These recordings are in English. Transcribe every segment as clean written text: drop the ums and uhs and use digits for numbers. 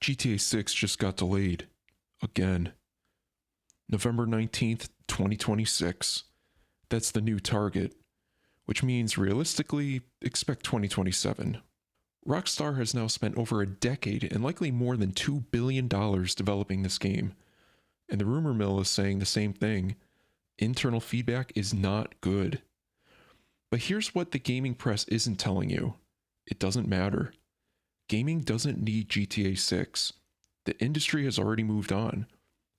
GTA 6 just got delayed. Again. November 19th, 2026. That's the new target, which means realistically, expect 2027. Rockstar has now spent over a decade and likely more than $2 billion developing this game. And the rumor mill is saying the same thing. Internal feedback is not good. But here's what the gaming press isn't telling you. It doesn't matter. Gaming doesn't need GTA 6. The industry has already moved on,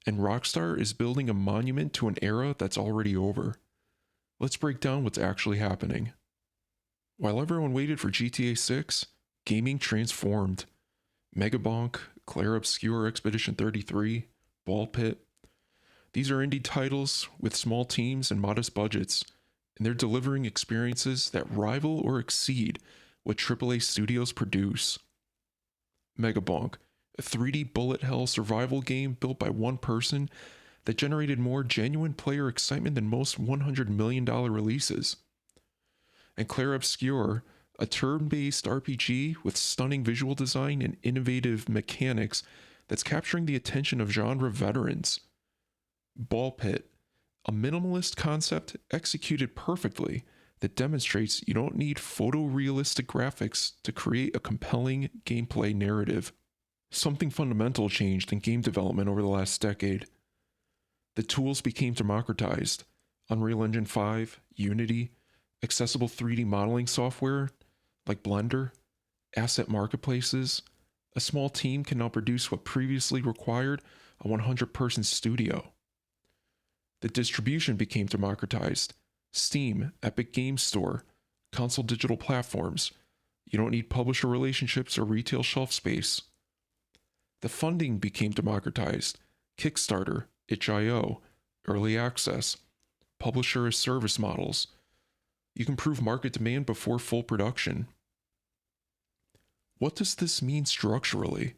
and Rockstar is building a monument to an era that's already over. Let's break down what's actually happening. While everyone waited for GTA 6, gaming transformed. Megabonk, Clair Obscur Expedition 33, Ball Pit. These are indie titles with small teams and modest budgets, and they're delivering experiences that rival or exceed what AAA studios produce. Megabonk, a 3D bullet hell survival game built by one person that generated more genuine player excitement than most $100 million releases. And Clair Obscur, a turn-based RPG with stunning visual design and innovative mechanics that's capturing the attention of genre veterans. Ball Pit, a minimalist concept executed perfectly that demonstrates you don't need photorealistic graphics to create a compelling gameplay narrative. Something fundamental changed in game development over the last decade. The tools became democratized. Unreal Engine 5, Unity, accessible 3D modeling software like Blender, asset marketplaces. A small team can now produce what previously required a 100-person studio. The distribution became democratized. Steam, Epic Games Store, console digital platforms. You don't need publisher relationships or retail shelf space. The funding became democratized. Kickstarter, itch.io, early access, publisher as service models. You can prove market demand before full production. What does this mean structurally?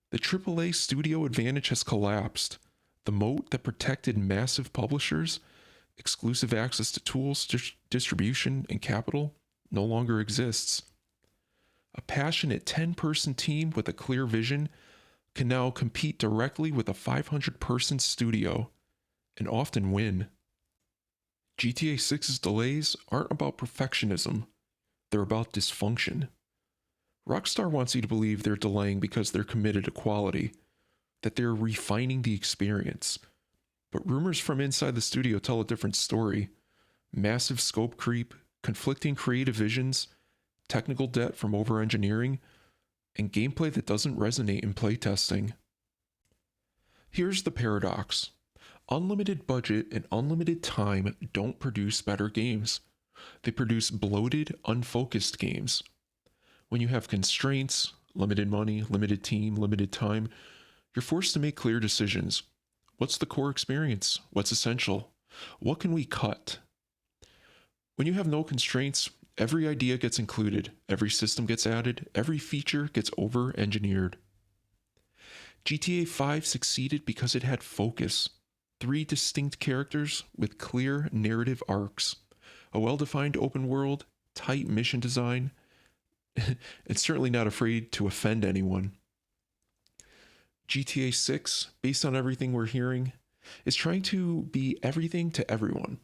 The AAA studio advantage has collapsed. The moat that protected massive publishers, exclusive access to tools, distribution, and capital no longer exists. A passionate 10-person team with a clear vision can now compete directly with a 500-person studio and often win. GTA 6's delays aren't about perfectionism, they're about dysfunction. Rockstar wants you to believe they're delaying because they're committed to quality, that they're refining the experience. But rumors from inside the studio tell a different story. Massive scope creep, conflicting creative visions, technical debt from over-engineering, and gameplay that doesn't resonate in playtesting. Here's the paradox. Unlimited budget and unlimited time don't produce better games. They produce bloated, unfocused games. When you have constraints, limited money, limited team, limited time, you're forced to make clear decisions. What's the core experience? What's essential? What can we cut? When you have no constraints, every idea gets included, every system gets added, every feature gets over-engineered. GTA 5 succeeded because it had focus. 3 distinct characters with clear narrative arcs, a well-defined open world, tight mission design, and certainly not afraid to offend anyone. GTA 6, based on everything we're hearing, is trying to be everything to everyone.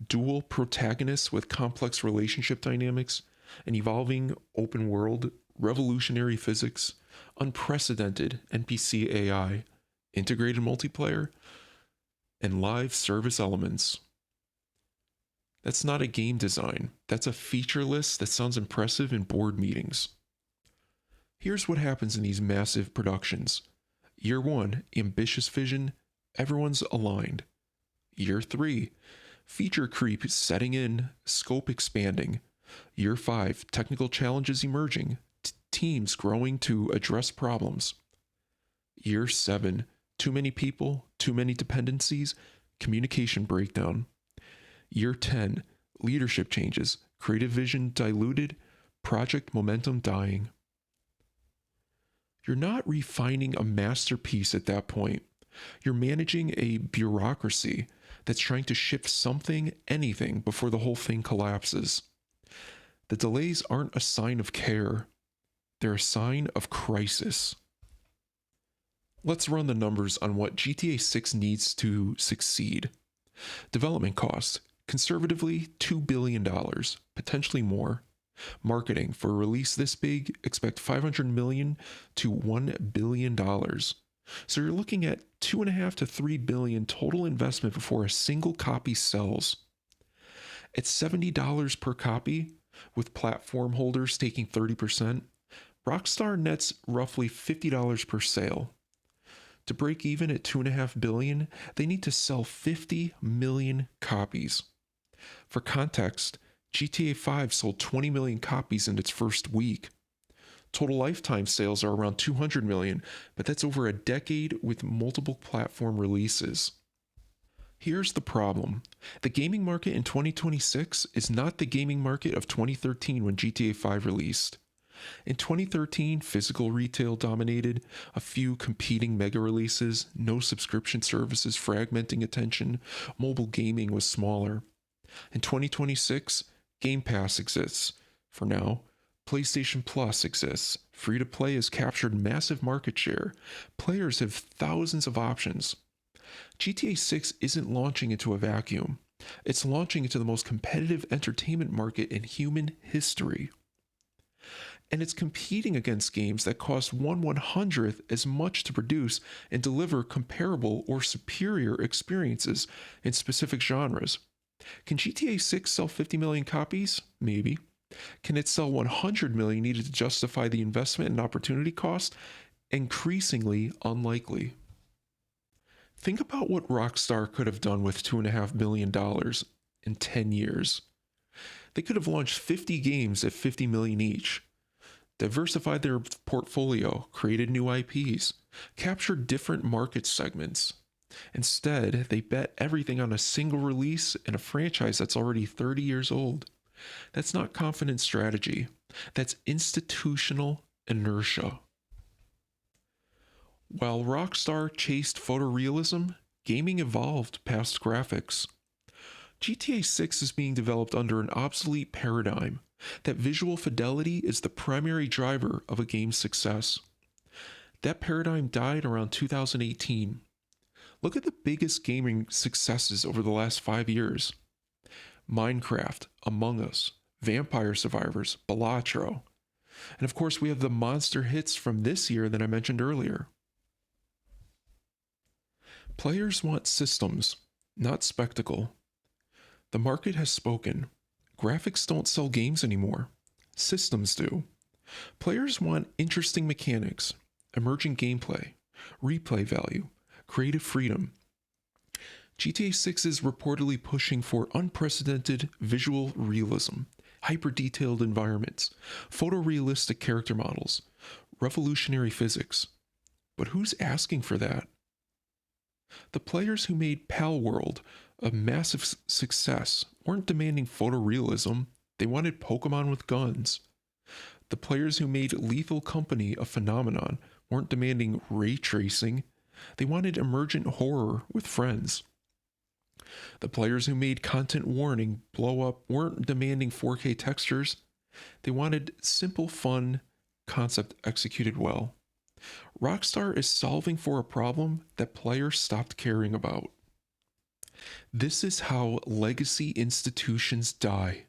Dual protagonists with complex relationship dynamics, an evolving open world, revolutionary physics, unprecedented NPC AI, integrated multiplayer, and live service elements. That's not a game design. That's a feature list that sounds impressive in board meetings. Here's what happens in these massive productions. Year 1, ambitious vision, everyone's aligned. Year 3, feature creep setting in, scope expanding. Year 5, technical challenges emerging, teams growing to address problems. Year 7, too many people, too many dependencies, communication breakdown. Year 10, leadership changes, creative vision diluted, project momentum dying. You're not refining a masterpiece at that point. You're managing a bureaucracy that's trying to shift something, anything, before the whole thing collapses. The delays aren't a sign of care. They're a sign of crisis. Let's run the numbers on what GTA 6 needs to succeed. Development costs, conservatively $2 billion, potentially more. Marketing, for a release this big, expect $500 million to $1 billion. So you're looking at 2.5 to 3 billion total investment before a single copy sells. At $70 per copy, with platform holders taking 30%, Rockstar nets roughly $50 per sale. To break even at 2.5 billion, they need to sell 50 million copies. For context, GTA 5 sold 20 million copies in its first week. Total lifetime sales are around 200 million, but that's over a decade with multiple platform releases. Here's the problem. The gaming market in 2026 is not the gaming market of 2013 when GTA 5 released. In 2013, physical retail dominated, a few competing mega releases, no subscription services fragmenting attention, mobile gaming was smaller. In 2026, Game Pass exists. For now, PlayStation Plus exists. Free to play has captured massive market share. Players have thousands of options. GTA 6 isn't launching into a vacuum. It's launching into the most competitive entertainment market in human history. And it's competing against games that cost 1/100th as much to produce and deliver comparable or superior experiences in specific genres. Can GTA 6 sell 50 million copies? Maybe. Can it sell 100 million needed to justify the investment and opportunity cost? Increasingly unlikely. Think about what Rockstar could have done with $2.5 billion in 10 years. They could have launched 50 games at 50 million each, diversified their portfolio, created new IPs, captured different market segments. Instead, they bet everything on a single release and a franchise that's already 30 years old. That's not confident strategy. That's institutional inertia. While Rockstar chased photorealism, gaming evolved past graphics. GTA 6 is being developed under an obsolete paradigm that visual fidelity is the primary driver of a game's success. That paradigm died around 2018. Look at the biggest gaming successes over the last 5 years: Minecraft, Among Us, Vampire Survivors, Balatro. And of course, we have the monster hits from this year that I mentioned earlier. Players want systems, not spectacle. The market has spoken. Graphics don't sell games anymore. Systems do. Players want interesting mechanics, emerging gameplay, replay value, creative freedom. GTA 6 is reportedly pushing for unprecedented visual realism, hyper-detailed environments, photorealistic character models, revolutionary physics. But who's asking for that? The players who made Palworld a massive success weren't demanding photorealism, they wanted Pokemon with guns. The players who made Lethal Company a phenomenon weren't demanding ray tracing, they wanted emergent horror with friends. The players who made Content Warning blow up weren't demanding 4K textures, they wanted simple fun concept executed well. Rockstar is solving for a problem that players stopped caring about. This is how legacy institutions die.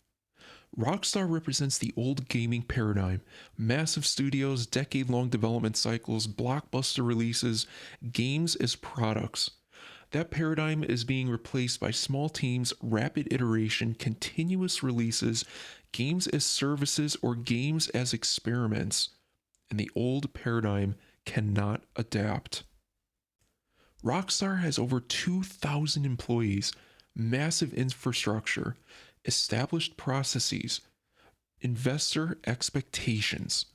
Rockstar represents the old gaming paradigm: massive studios, decade-long development cycles, blockbuster releases, games as products. That paradigm is being replaced by small teams, rapid iteration, continuous releases, games as services, or games as experiments. And the old paradigm cannot adapt. Rockstar has over 2,000 employees, massive infrastructure, established processes, investor expectations,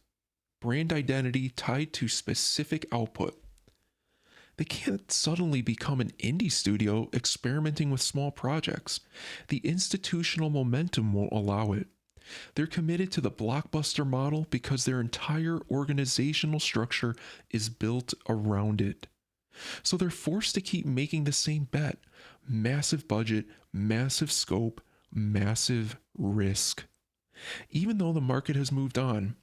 brand identity tied to specific output. They can't suddenly become an indie studio experimenting with small projects. The institutional momentum won't allow it. They're committed to the blockbuster model because their entire organizational structure is built around it. So they're forced to keep making the same bet: massive budget, massive scope, massive risk. Even though the market has moved on,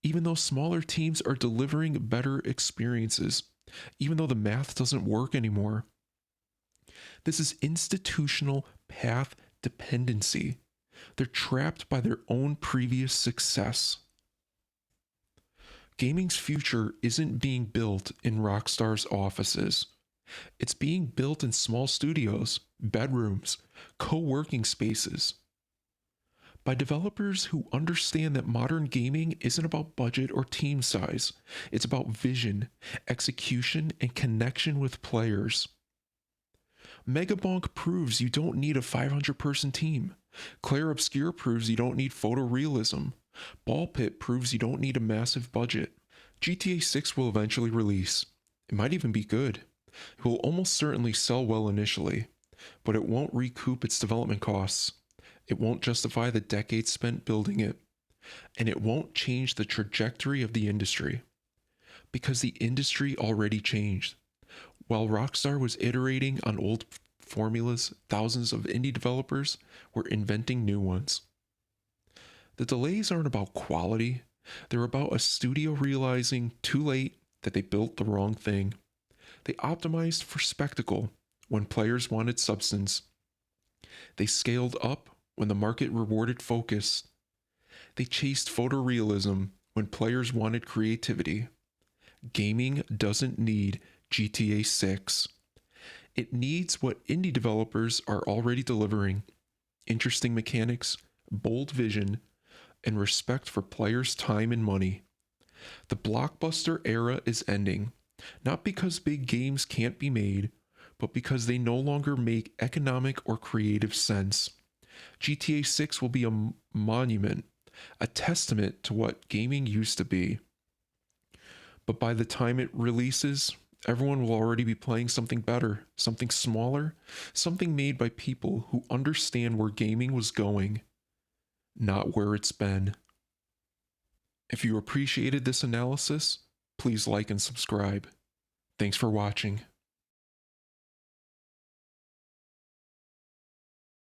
even though smaller teams are delivering better experiences, even though the math doesn't work anymore. This is institutional path dependency. They're trapped by their own previous success. Gaming's future isn't being built in Rockstar's offices. It's being built in small studios, bedrooms, co working spaces. By developers who understand that modern gaming isn't about budget or team size, it's about vision, execution, and connection with players. Megabonk proves you don't need a 500-person team. Claire Obscure proves you don't need photorealism. Ball Pit proves you don't need a massive budget. GTA 6 will eventually release. It might even be good. It will almost certainly sell well initially, but it won't recoup its development costs. It won't justify the decades spent building it. And it won't change the trajectory of the industry. Because the industry already changed. While Rockstar was iterating on old formulas, thousands of indie developers were inventing new ones. The delays aren't about quality, they're about a studio realizing too late that they built the wrong thing. They optimized for spectacle when players wanted substance. They scaled up when the market rewarded focus. They chased photorealism when players wanted creativity. Gaming doesn't need GTA 6. It needs what indie developers are already delivering: interesting mechanics, bold vision, and respect for players' time and money. The blockbuster era is ending, not because big games can't be made, but because they no longer make economic or creative sense. GTA 6 will be a monument, a testament to what gaming used to be. But by the time it releases, everyone will already be playing something better, something smaller, something made by people who understand where gaming was going, not where it's been. If you appreciated this analysis, please like and subscribe. Thanks for watching.